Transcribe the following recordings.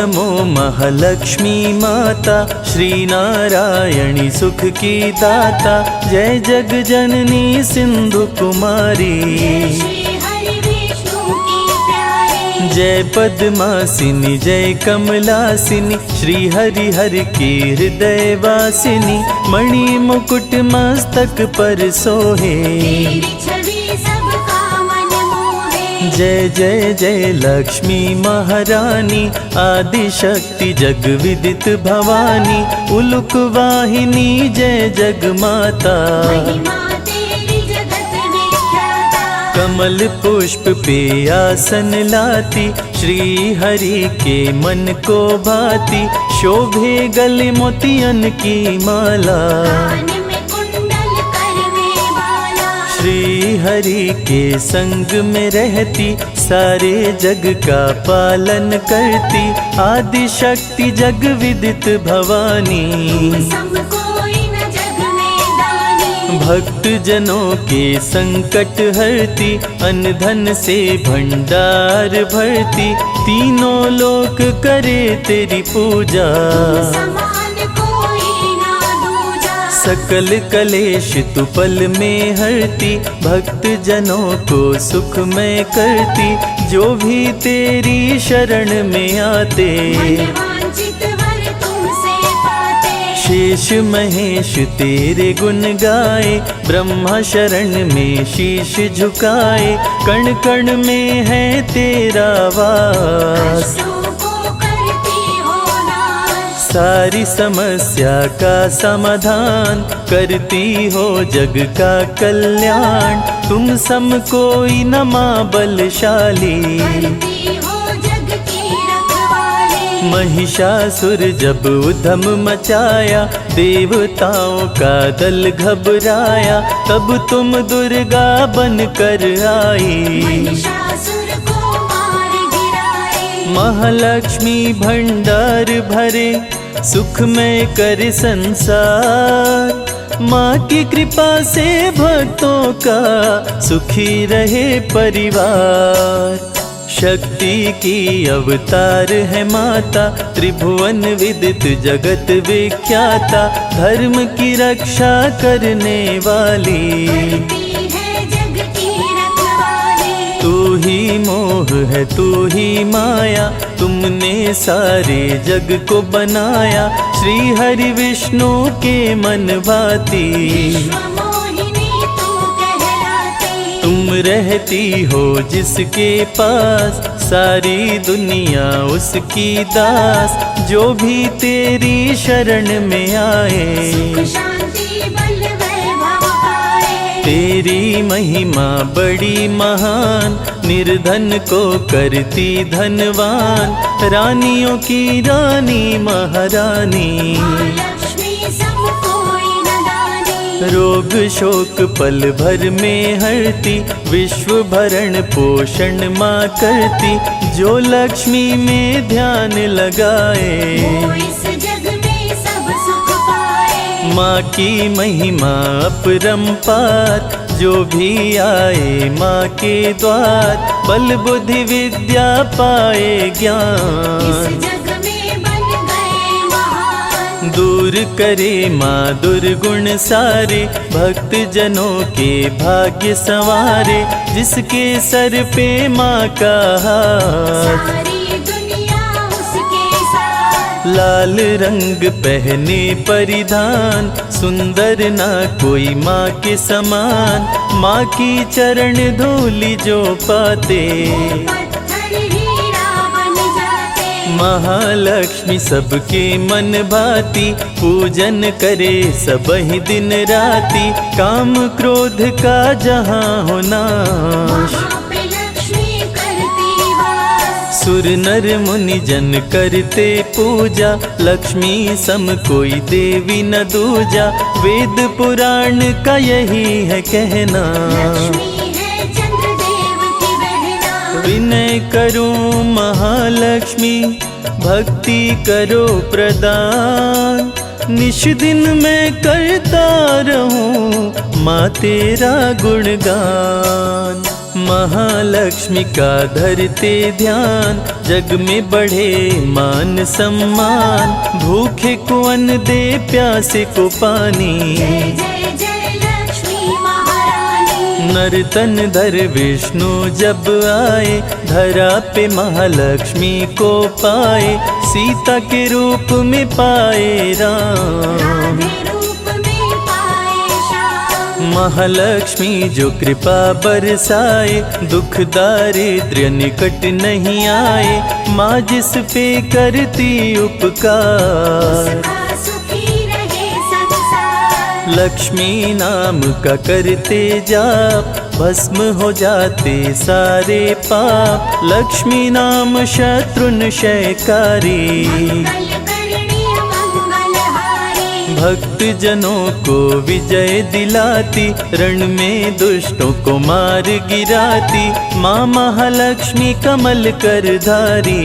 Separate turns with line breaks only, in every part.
नमो महालक्ष्मी माता, श्री नारायणी सुख की दाता। जय जग जननी सिंधु कुमारी, जय पद्मासिनी जय कमलासिनी, श्री हरि हर की हृदय वासिनी। मणि मुकुट मस्तक पर सोहे, जय जय जय लक्ष्मी महारानी। आदि शक्ति जग विदित भवानी, उलुक वाहिनी जय जग माता। कमल पुष्प पे आसन लाती, श्री हरि के मन को भाती। शोभे गले मोतियन की माला, श्री हरि के संग में रहती। सारे जग का पालन करती, आदि शक्ति जग विदित भवानी। भक्त जनों के संकट हरती, अन्न धन से भंडार भरती। तीनों लोक करे तेरी पूजा, सकल कलेश तू पल में हरती। भक्त जनों को सुख में करती, जो भी तेरी शरण में आते। शेष महेश तेरे गुण गाए, ब्रह्मा शरण में शीश झुकाए। कण कण में है तेरा वास, सारी समस्या का समाधान। करती हो जग का कल्याण, तुम सम कोई न मां बलशाली। महिषासुर जब उधम मचाया, देवताओं का दल घबराया। तब तुम दुर्गा बन कर आई, महालक्ष्मी भंडार भरे। सुख में कर संसार, माँ की कृपा से भक्तों का सुखी रहे परिवार। शक्ति की अवतार है माता, त्रिभुवन विदित जगत विख्याता। धर्म की रक्षा करने वाली, तू ही मोह है तू ही माया। तुमने सारे जग को बनाया, श्री हरि विष्णु के मन भाती। तुम रहती हो जिसके पास, सारी दुनिया उसकी दास। जो भी तेरी शरण में आए, तेरी महिमा बड़ी महान। निर्धन को करती धनवान, रानियों की रानी महारानी। रोग शोक पल भर में हरती, विश्व भरण पोषण माँ करती। जो लक्ष्मी में ध्यान लगाए, माँ की महिमा अपरंपार। जो भी आए माँ के द्वार, बल बुद्धि विद्या पाए ज्ञान। दूर करे माँ दुर्गुण सारे, भक्त जनों के भाग्य संवारे। जिसके सर पे माँ का हाथ, लाल रंग पहने परिधान। सुंदर ना कोई माँ के समान, माँ की चरण धूलि जो पाते। महालक्ष्मी सबके मन भाती, पूजन करे सब ही दिन राती। काम क्रोध का जहाँ हो नाश, सुर नर मुनि जन करते पूजा। लक्ष्मी सम कोई देवी न दूजा, वेद पुराण का यही है कहना। विनय करूं महालक्ष्मी, भक्ति करो प्रदान। निश दिन मैं करता रहूं माँ तेरा गुणगान। महालक्ष्मी का धरते ध्यान, जग में बढ़े मान सम्मान। भूखे को अन्न दे, प्यासे को पानी।
जय जय जय लक्ष्मी महारानी।
नर तन धर विष्णु जब आए, धरा पे महालक्ष्मी को पाए। सीता के रूप में पाए राम,
राधे रूप में पाए श्याम।
महालक्ष्मी जो कृपा बरसाए, दुख दारिद्र्य निकट नहीं आए। माँ जिस पे करती उपकार,
उसका सुखी रहे संसार।
लक्ष्मी नाम का करते जाप, भस्म हो जाते सारे पाप। लक्ष्मी नाम शत्रुनशयकारी,
मंगलकरणी मंगलहारी।
भक्त जनों को विजय दिलाती, रण में दुष्टों को मार गिराती। माँ महालक्ष्मी कमल कर धारी,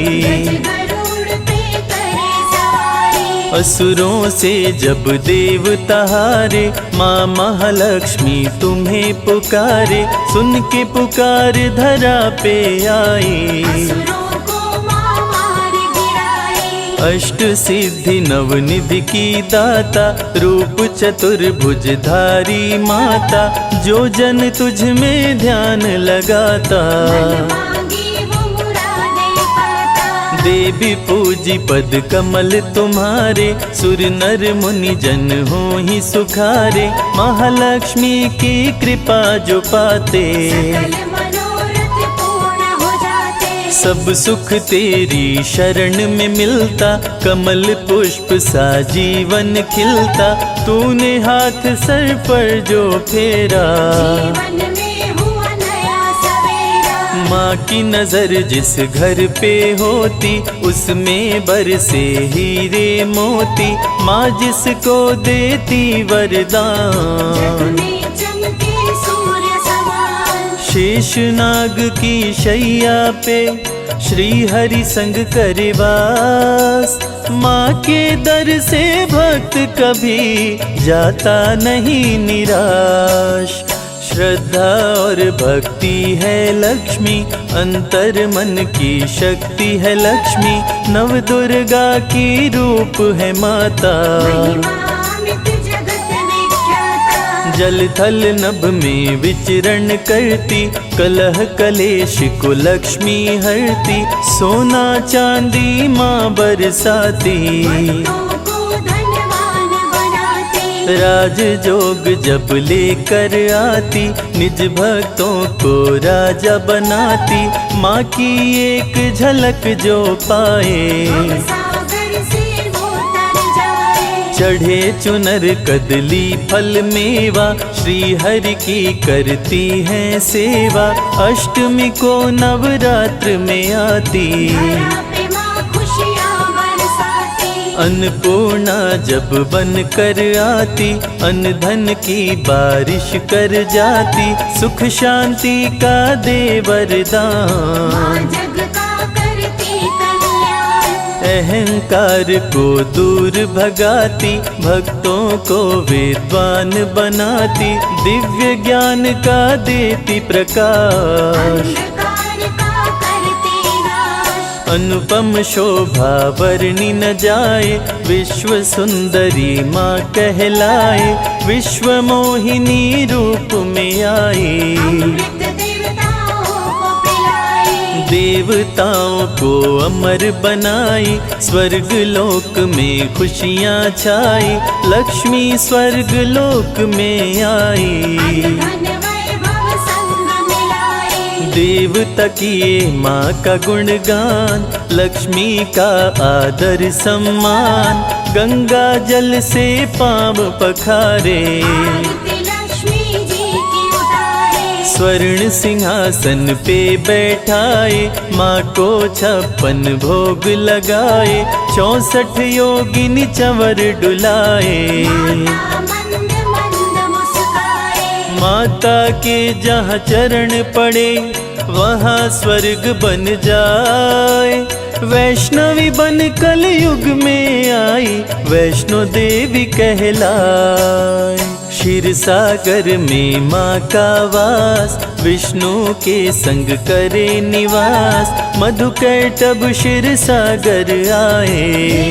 गरुड़ पे करे सवारी।
असुरों से जब देवता हारे, माँ महालक्ष्मी तुम्हें पुकारे। सुन के पुकार धरा पे आई,
असुरों को माँ मार गिराई।
अष्ट सिद्धि नवनिधि की दाता, रूप चतुर्भुज धारी माता। जो जन तुझ में ध्यान लगाता,
मांगी वो मुरादें पाता।
देवी पूजी पद कमल तुम्हारे। सुर नर मुनि जन हो ही सुखारे, महालक्ष्मी की कृपा जो पाते।
सकल मनोरथ पूर्ण हो जाते।
सब सुख तेरी शरण में मिलता, कमल पुष्प सा जीवन खिलता। तूने हाथ सर पर जो फेरा,
जीवन में हुआ नया सवेरा।
माँ की नजर जिस घर पे होती, उसमें बरसे हीरे मोती। माँ जिसको देती वरदान,
जग में चमके सूर्य समान।
शेषनाग की शैया पे श्री हरि संग करे वास। माँ के दर से भक्त कभी जाता नहीं निराश। श्रद्धा और भक्ति है लक्ष्मी, अंतर मन की शक्ति है लक्ष्मी। नव दुर्गा की रूप है माता,
महिमा अमित जगत विख्याता।
जल थल नभ में विचरण करती। कलह कलेश को लक्ष्मी हरती, सोना चांदी माँ बरसाती।
भक्तों को धनवान बनाती।
राज जोग जब लेकर आती, निज भक्तों को राजा बनाती। माँ की एक झलक जो पाए,
सागर से वो तर जाए।
चढ़े चुनर कदली फल मेवा। श्री हरि की करती है सेवा, अष्टमी को नवरात्र में आती।
धरा पे माँ खुशियाँ बरसाती।
अन्नपूर्णा जब बन कर आती, अन्न धन की बारिश कर जाती। सुख शांति का दे वरदान,
माँ जग का करती कल्याण।
अहंकार को दूर भगाती। भक्तों को विद्वान बनाती, दिव्य ज्ञान का देती प्रकाश।
अंधकार का करती नाश।
अनुपम शोभा वर्णि न जाए, विश्व सुंदरी माँ कहलाए। विश्व मोहिनी रूप में आई,
अमृत देवताओं को पिलाई।
देवताओं को अमर बनाई। स्वर्ग लोक में खुशियाँ छाई, लक्ष्मी स्वर्ग लोक में आई।
धन वैभव संग मिलाई।
देवता किए माँ का गुणगान, लक्ष्मी का आदर सम्मान। गंगा जल से पाँव पखारे,
आरती लक्ष्मी जी की उतारे।
स्वर्ण सिंहासन पे बैठाए। माँ को 56 भोग लगाए, 64 योगिनी चंवर डुलाए।
माता मंद मंद मुस्काए।
माता के जहाँ चरण पड़े, वहाँ स्वर्ग बन जाए। वैष्णवी बन कलयुग में आई, वैष्णो देवी कहलाए। क्षीर सागर में माँ का वास, विष्णु के संग करे निवास। मधुकैटभ क्षीर सागर आए,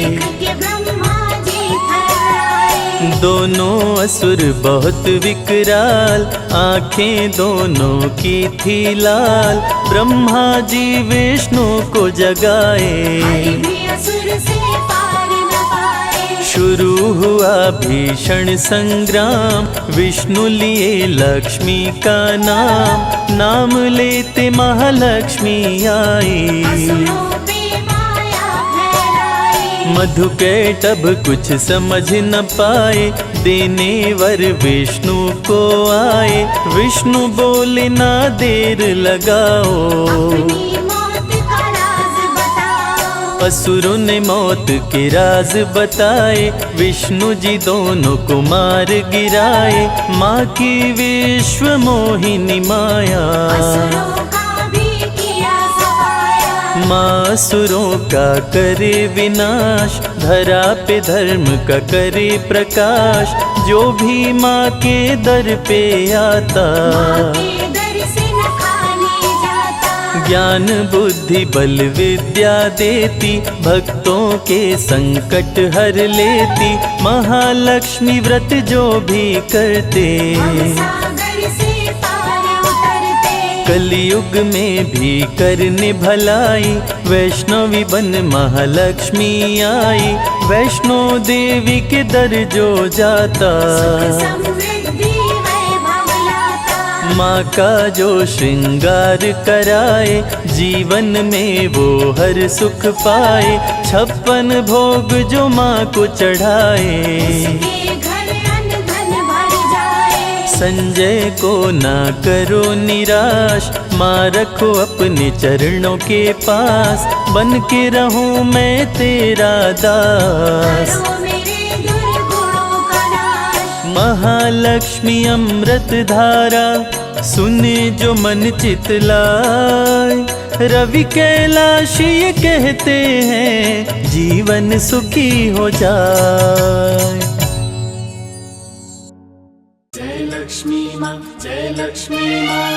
देख के ब्रह्मा जी थर्राए।
दोनों असुर बहुत विकराल, आंखें दोनों की थी लाल। ब्रह्मा जी विष्णु को जगाए,
हरि भी असुर से पार न पाए।
शुरू हुआ भीषण संग्राम, विष्णु लिए लक्ष्मी का नाम। नाम लेते महालक्ष्मी आई,
असुरों पे माया फैलाई।
मधुकैटभ कुछ समझ न पाए, देने वर विष्णु को आए। विष्णु बोले ना देर लगाओ,
अपनी मौत का राज बताओ।
असुरों ने मौत के राज बताए। विष्णु जी दोनों को मार गिराए, माँ की विश्व मोहिनी माया।
असुरों का भी किया सफाया।
माँ असुरों का करे विनाश, धरा पे धर्म का करे प्रकाश। जो भी माँ के दर पे आता,
माँ के दर से न खाली जाता।
ज्ञान बुद्धि बल विद्या देती, भक्तों के संकट हर लेती। महालक्ष्मी व्रत जो भी करते,
हम सागर से पार उतरते।
कलयुग में भी करने भलाई। वैष्णवी बन महालक्ष्मी आई, वैष्णो देवी के दर जो जाता।
सुख समृद्धि वैभव लाता।
माँ का जो श्रृंगार कराए, जीवन में वो हर सुख पाए। 56 भोग जो माँ को चढ़ाए,
उसके घर अन्न धन भर जाए।
संजय को ना करो निराश, माँ रखो अपने चरणों के पास। बन के रहूं मैं तेरा दास,
करो मेरे दुर्गुणों का नाश।
महालक्ष्मी अमृत धारा, सुने जो मन चितलाए। रवि कैलाश ये कहते हैं, जीवन सुखी हो जाए।
जय लक्ष्मी माँ, जय लक्ष्मी माँ।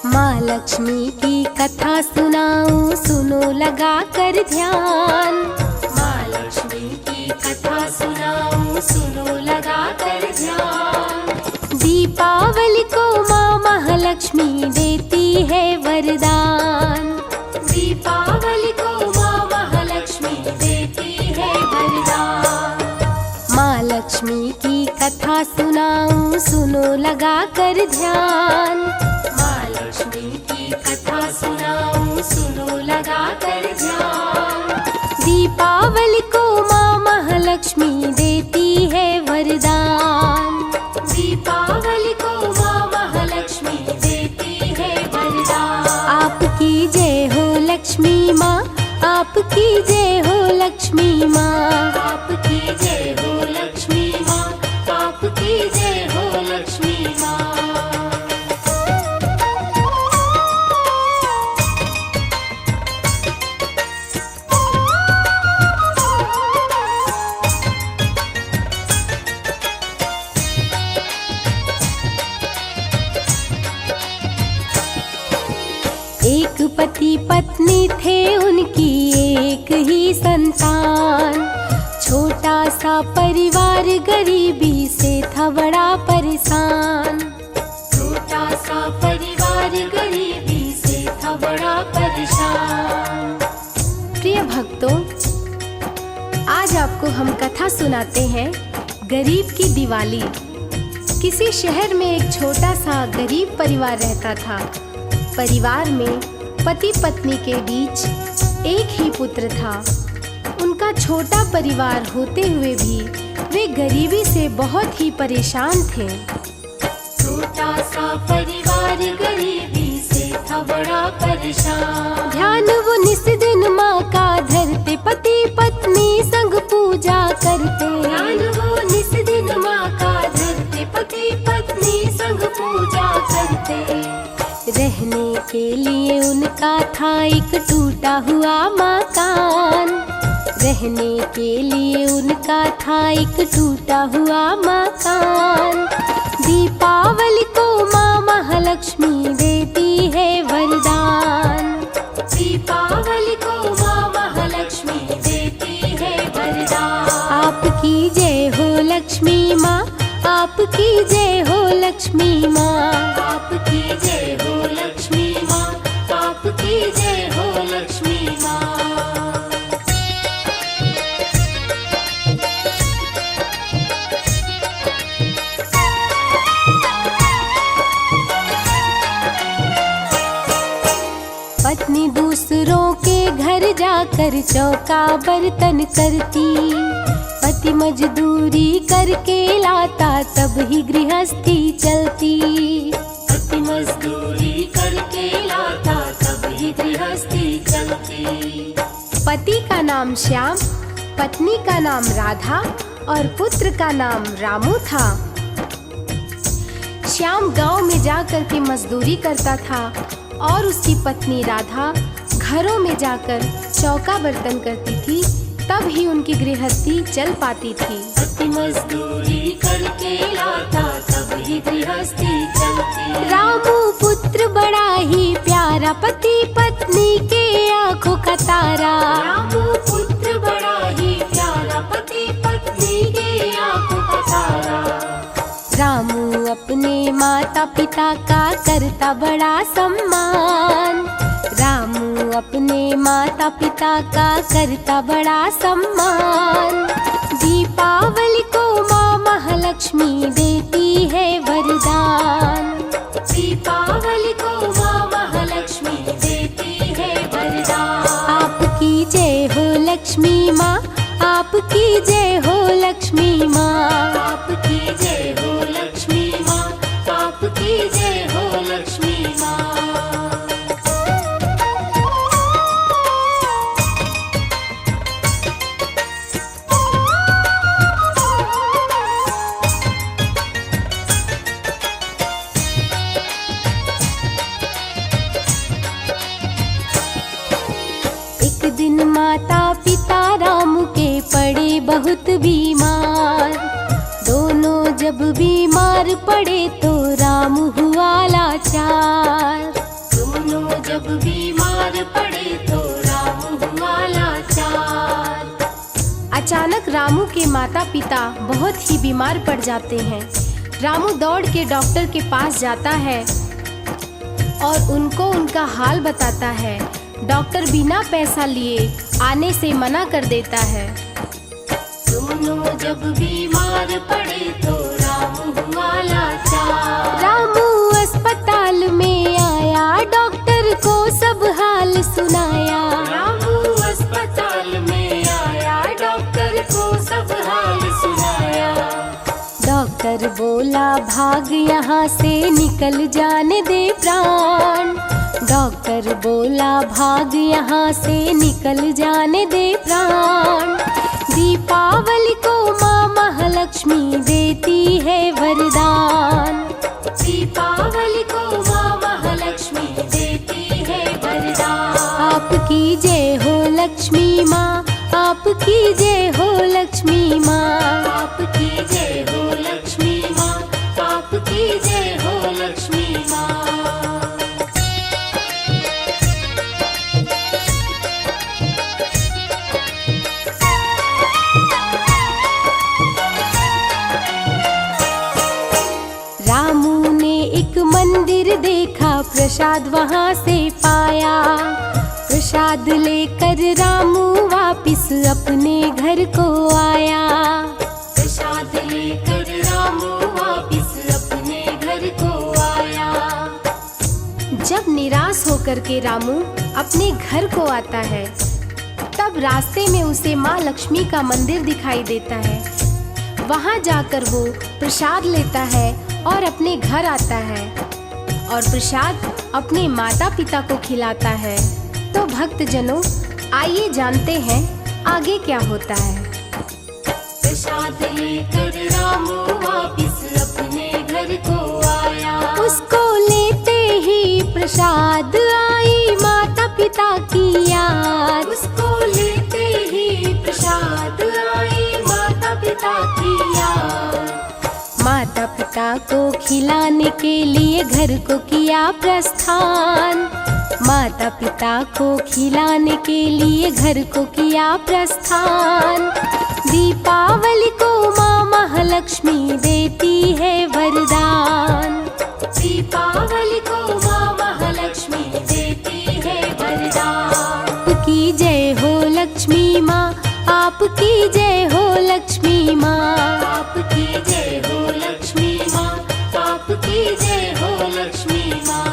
माँ लक्ष्मी की कथा सुनाऊं, सुनो लगा कर ध्यान।
माँ लक्ष्मी की कथा सुनाऊं, सुनो लगा कर ध्यान।
दीपावली को माँ महालक्ष्मी देती है वरदान।
दीपावली को माँ महालक्ष्मी देती है वरदान।
माँ लक्ष्मी की कथा सुनाऊं, सुनो लगा कर ध्यान।
माँ लक्ष्मी की कथा सुनाऊं, सुनो लगा कर ध्यान।
दीपावली को माँ महालक्ष्मी देती है वरदान।
दीपावली को माँ महालक्ष्मी देती है वरदान।
आपकी जय हो लक्ष्मी माँ, आपकी जय हो लक्ष्मी माँ।
आपकी जय हो लक्ष्मी माँ, आपकी जय हो लक्ष्मी माँ।
एक पति पत्नी थे उनकी एक ही संतान। छोटा सा परिवार गरीबी से था बड़ा परेशान।
छोटा सा परिवार गरीबी से था बड़ा परेशान।
प्रिय भक्तों, आज आपको हम कथा सुनाते हैं गरीब की दिवाली। किसी शहर में एक छोटा सा गरीब परिवार रहता था। परिवार में पति पत्नी के बीच एक ही पुत्र था। उनका छोटा परिवार होते हुए भी वे गरीबी से बहुत ही परेशान थे।
छोटा सा परिवार गरीबी से था बड़ा परेशान।
ध्यान वो निस दिन माँ का धरते, पति पत्नी संग पूजा करते।
ध्यान वो निस दिन
टूटा हुआ मकान। रहने के लिए उनका था एक टूटा हुआ मकान। दीपावली को माँ महालक्ष्मी देती है वरदान। दीपावली को माँ महालक्ष्मी देती है वरदान। आपकी जय हो लक्ष्मी माँ, आपकी जय हो लक्ष्मी माँ, आपकी जय हो लक्ष्मी माँ, आपकी जय हो लक्ष्मी माँ। पत्नी दूसरों के घर जाकर चौका बर्तन करती। पति मजदूरी करके लाता तब ही गृहस्थी चलती। पति मजदूरी करके लाता तब ही गृहस्थी चलती। पति का नाम श्याम, पत्नी का नाम राधा और पुत्र का नाम रामू था। श्याम गांव में जाकर के मजदूरी करता था और उसकी पत्नी राधा घरों में जाकर चौका बर्तन करती थी, तब ही उनकी गृहस्थी चल पाती थी। पति मजदूरी करके लाता तब ही गृहस्थी चलती। रामू पुत्र बड़ा ही प्यारा, पति पत्नी के आंखों का तारा। रामू पुत्र बड़ा ही प्यारा, पति पत्नी के आंखों का तारा। रामू अपने माता पिता का करता बड़ा सम्मान। रामू अपने माता पिता का करता बड़ा सम्मान। दीपावली को माँ महालक्ष्मी देती है वरदान। दीपावली को माँ महालक्ष्मी देती है वरदान। आपकी जय हो लक्ष्मी माँ, आपकी जय हो लक्ष्मी माँ, आपकी जय हो लक्ष्मी माँ, आपकी जय हो लक्ष्मी माँ। एक दिन माता पिता रामू के पड़े बहुत बीमार। दोनों जब बीमार पड़े तो रामू हुआ लाचार। दोनों जब बीमार पड़े तो रामू हुआ लाचार। अचानक रामू के माता पिता बहुत ही बीमार पड़ जाते हैं। रामू दौड़ के डॉक्टर के पास जाता है और उनको उनका हाल बताता है। डॉक्टर बिना पैसा लिए आने से मना कर देता है। दोनों जब बीमार पड़े तो रामू हुआ लाचार। रामू अस्पताल में आया, डॉक्टर को सब हाल सुनाया। रामू अस्पताल में आया, डॉक्टर को सब हाल सुनाया। डॉक्टर बोला भाग यहाँ से, निकल जाने दे प्राण। डॉक्टर बोला भाग यहाँ से, निकल जाने दे प्राण। दीपावली को माँ महालक्ष्मी देती है वरदान। दीपावली को माँ महालक्ष्मी देती है वरदान। आपकी जय हो लक्ष्मी माँ, आपकी जय हो लक्ष्मी माँ, आपकी जय हो लक्ष्मी माँ, आपकी जय हो लक्ष्मी माँ। रामू ने एक मंदिर देखा, प्रसाद वहाँ से पाया। प्रसाद लेकर रामू वापिस अपने घर को आया। प्रसाद लेकर रामू वापिस अपने घर को आया। जब निराश होकर के रामू अपने घर को आता है, तब रास्ते में उसे माँ लक्ष्मी का मंदिर दिखाई देता है। वहाँ जाकर वो प्रसाद लेता है और अपने घर आता है और प्रसाद अपने माता पिता को खिलाता है। तो भक्तजनों, आइए जानते हैं आगे क्या होता है। प्रसाद लेकर रामू वापिस अपने घर को आया। उसको लेते ही प्रसाद आई माता पिता की याद।
उसको लेते ही प्रसाद आई माता पिता की याद।
माता पिता को खिलाने के लिए घर को किया प्रस्थान। माता पिता को खिलाने के लिए घर को किया प्रस्थान। दीपावली को माँ महालक्ष्मी देती है वरदान।
दीपावली को माँ महालक्ष्मी देती है वरदान।
आपकी जय हो लक्ष्मी माँ, आपकी जय हो लक्ष्मी माँ।
आपकी जय हो लक्ष्मी माँ, आपकी जय हो लक्ष्मी माँ।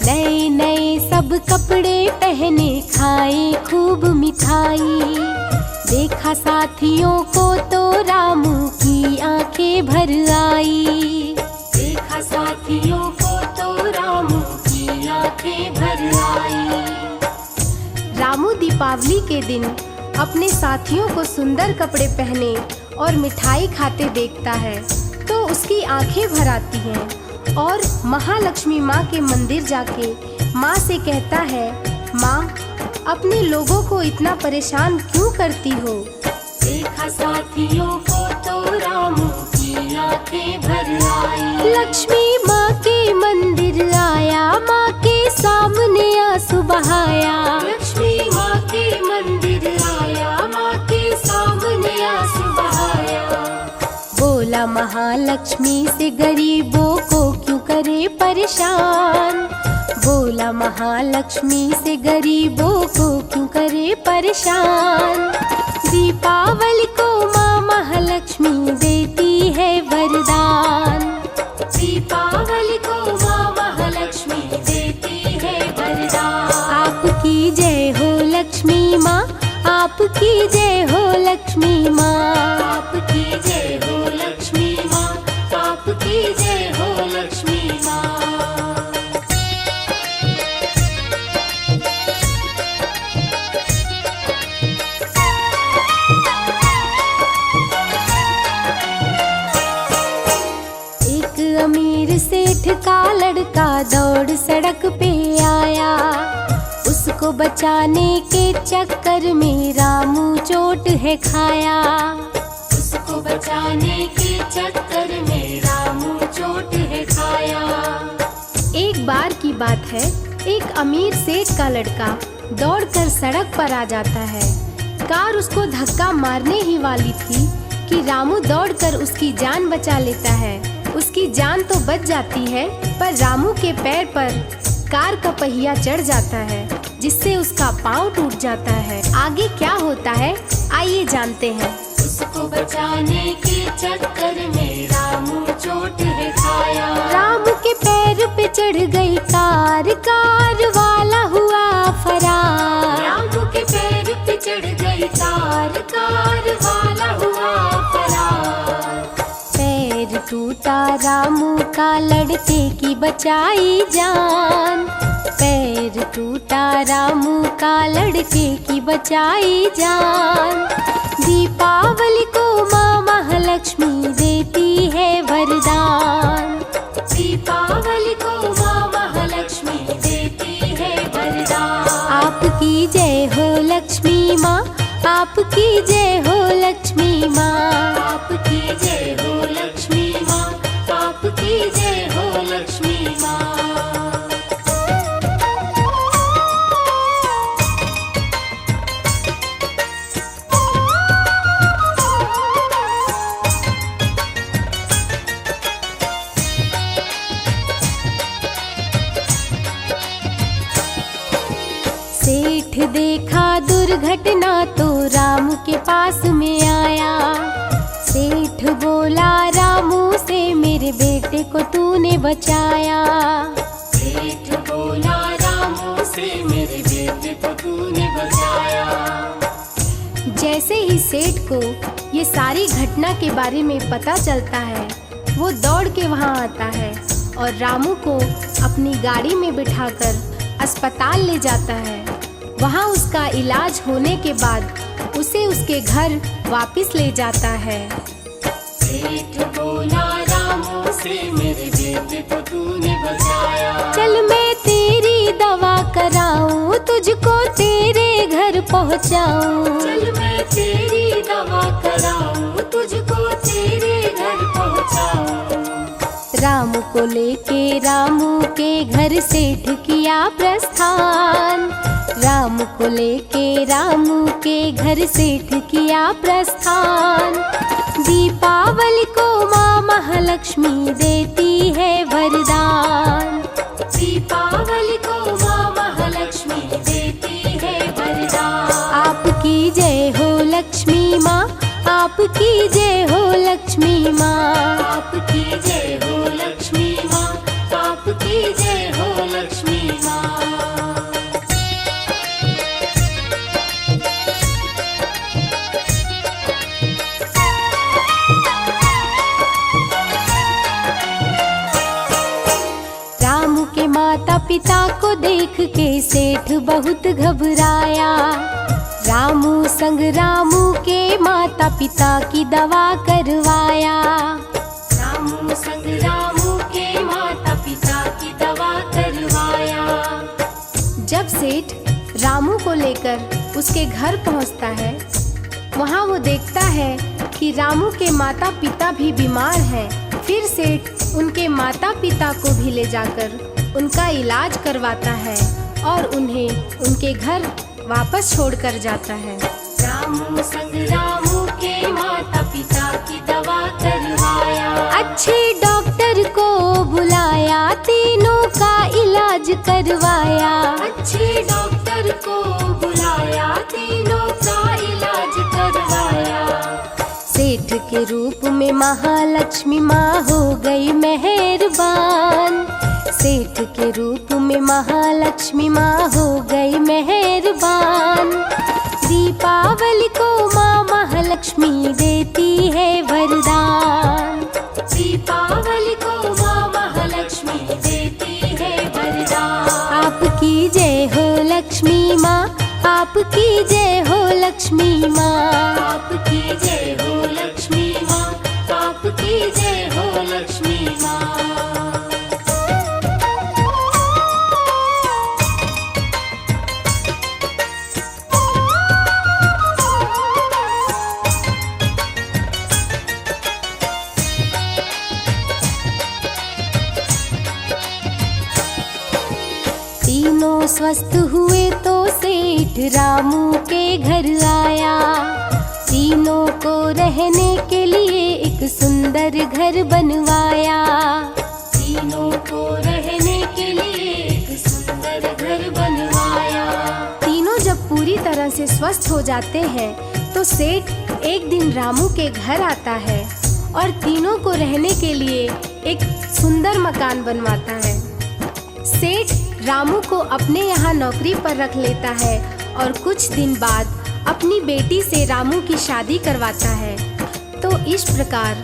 नए नए सब कपड़े पहने, खाए खूब मिठाई। देखा साथियों को तो रामू की आंखें भर आई।
देखा साथियों को तो रामू की आंखें भर आई।
रामू दीपावली के दिन अपने साथियों को सुंदर कपड़े पहने और मिठाई खाते देखता है तो उसकी आंखें भर आती हैं और महालक्ष्मी माँ के मंदिर जाके माँ से कहता है, माँ अपने लोगों को इतना परेशान क्यों करती हो।
देखा साथियों को तो रामू की आंखें भर आई।
लक्ष्मी माँ के मंदिर आया, माँ के सामने आंसू बहाया।
लक्ष्मी माँ के मंदिर आया, माँ के सामने आंसू बहाया।
बोला महालक्ष्मी से गरीबों को क्यों करे परेशान। बोला महालक्ष्मी से गरीबों को क्यों करे परेशान। दीपावली को माँ महालक्ष्मी देती है वरदान।
दीपावली को माँ महालक्ष्मी देती है वरदान।
आपकी जय हो लक्ष्मी माँ, आपकी जय हो लक्ष्मी माँ।
आपकी जय हो लक्ष्मी माँ, आपकी जय हो लक्ष्मी माँ।
एक अमीर सेठ का लड़का दौड़ सड़क पे आया। उसको बचाने के चक्कर में रामू चोट है खाया।
उसको बचाने के चक्कर में रामू चोट है खाया।
एक बार की बात है, एक अमीर सेठ का लड़का दौड़कर सड़क पर आ जाता है। कार उसको धक्का मारने ही वाली थी कि रामू दौड़कर उसकी जान बचा लेता है। उसकी जान तो बच जाती है पर रामू के पैर पर कार का पहिया चढ़ जाता है जिससे उसका पाँव टूट जाता है। आगे क्या होता है आइए जानते हैं।
उसको बचाने के चक्कर में रामू चोट है खाया।
रामू के पैर पे चढ़ गई कार, कार वाला हुआ फरार।
रामू के पैर पे चढ़ गई कार, कार वाला हुआ फरार।
पैर टूटा रामू का, लड़के की बचाई जान। पैर टूटा रामू का, लड़के की बचाई जान। दीपावली को माँ महालक्ष्मी देती है वरदान।
दीपावली को माँ महालक्ष्मी देती है वरदान।
आपकी जय हो लक्ष्मी माँ, आपकी जय हो लक्ष्मी माँ।
आपकी जय हो लक्ष्मी माँ, आपकी जय हो लक्ष्मी माँ।
सेठ देखा दुर्घटना तो रामू के पास में आया। सेठ बोला रामू से, मेरे बेटे को तूने बचाया।
सेठ बोला रामू से, मेरे बेटे को तूने बचाया।
जैसे ही सेठ को ये सारी घटना के बारे में पता चलता है वो दौड़ के वहाँ आता है और रामू को अपनी गाड़ी में बिठाकर अस्पताल ले जाता है। वहाँ उसका इलाज होने के बाद उसे उसके घर वापस ले जाता है।
सेठ बोला रामू से, मेरे बेटे को तूने बचाया।
चल मैं तेरी दवा कराऊं, तुझको तेरे घर पहुँचाऊं।
चल मैं तेरी दवा कराऊं, तुझको तेरे घर पहुँचाऊं।
रामू को लेके रामू के घर सेठ किया प्रस्थान। रामू को लेके रामू के घर सेठ किया प्रस्थान। दीपावली को माँ महालक्ष्मी देती है वरदान।
दीपावली को माँ महालक्ष्मी देती है वरदान।
आपकी जय हो लक्ष्मी माँ, आपकी जय हो लक्ष्मी माँ।
आपकी जय हो लक्ष्मी माँ, आपकी जय हो लक्ष्मी माँ।
रामू के माता पिता को देख के सेठ बहुत घबराया। रामू संग रामू के माता पिता की दवा करवाया।
रामू संग रामू के माता पिता की दवा करवाया।
जब सेठ रामू को लेकर उसके घर पहुंचता है, वहां वो देखता है कि रामू के माता पिता भी बीमार हैं। फिर सेठ उनके माता पिता को भी ले जाकर उनका इलाज करवाता है और उन्हें उनके घर वापस छोड़कर जाता है।
रामू संग रामू के माता पिता की दवा करवाया।
अच्छे डॉक्टर को बुलाया, तीनों का इलाज करवाया।
अच्छे डॉक्टर को बुलाया, तीनों का इलाज करवाया।
सेठ के रूप में महालक्ष्मी माँ हो गई मेहरबान। सेठ के रूप में महालक्ष्मी माँ हो गई मेहरबान। दीपावली को माँ महालक्ष्मी देती है वरदान।
दीपावली को माँ महालक्ष्मी देती है वरदान।
आपकी जय हो लक्ष्मी माँ, आपकी जय हो लक्ष्मी माँ।
आपकी जय हो लक्ष्मी माँ, आपकी जय हो लक्ष्मी माँ।
तीनों स्वस्थ हुए तो सेठ रामू के घर आया। तीनों को रहने के लिए एक सुंदर घर बनवाया।
तीनों को रहने के लिए एक सुंदर घर बनवाया।
तीनों जब पूरी तरह से स्वस्थ हो जाते हैं तो सेठ एक दिन रामू के घर आता है और तीनों को रहने के लिए एक सुंदर मकान बनवाता है। सेठ रामू को अपने यहाँ नौकरी पर रख लेता है और कुछ दिन बाद अपनी बेटी से रामू की शादी करवाता है। तो इस प्रकार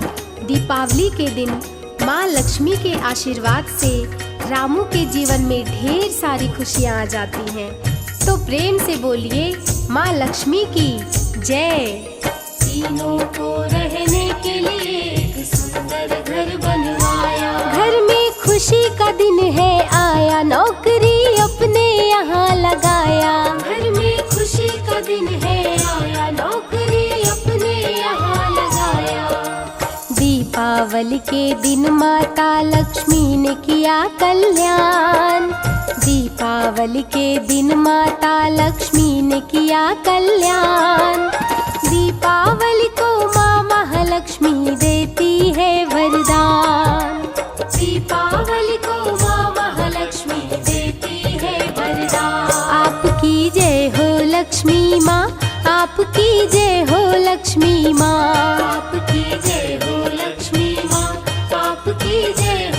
दीपावली के दिन माँ लक्ष्मी के आशीर्वाद से रामू के जीवन में ढेर सारी खुशियाँ आ जाती हैं। तो प्रेम से बोलिए माँ लक्ष्मी की जय।
तीनों को रहने के लिए एक सुंदर घर बनवाया।
घर में खुशी का दिन है आया, नौकरी अपने यहाँ लगाया।
घर में खुशी का दिन है आया, नौकरी अपने यहाँ लगाया।
दीपावली के दिन माता लक्ष्मी ने किया कल्याण। दीपावली के दिन माता लक्ष्मी ने किया कल्याण। दीपावली को माँ महालक्ष्मी देती है वरदान।
दीपावली को माँ महालक्ष्मी देती है वरदान।
आपकी जय हो लक्ष्मी माँ, आपकी जय हो लक्ष्मी माँ।
आपकी जय हो लक्ष्मी माँ, आपकी जय हो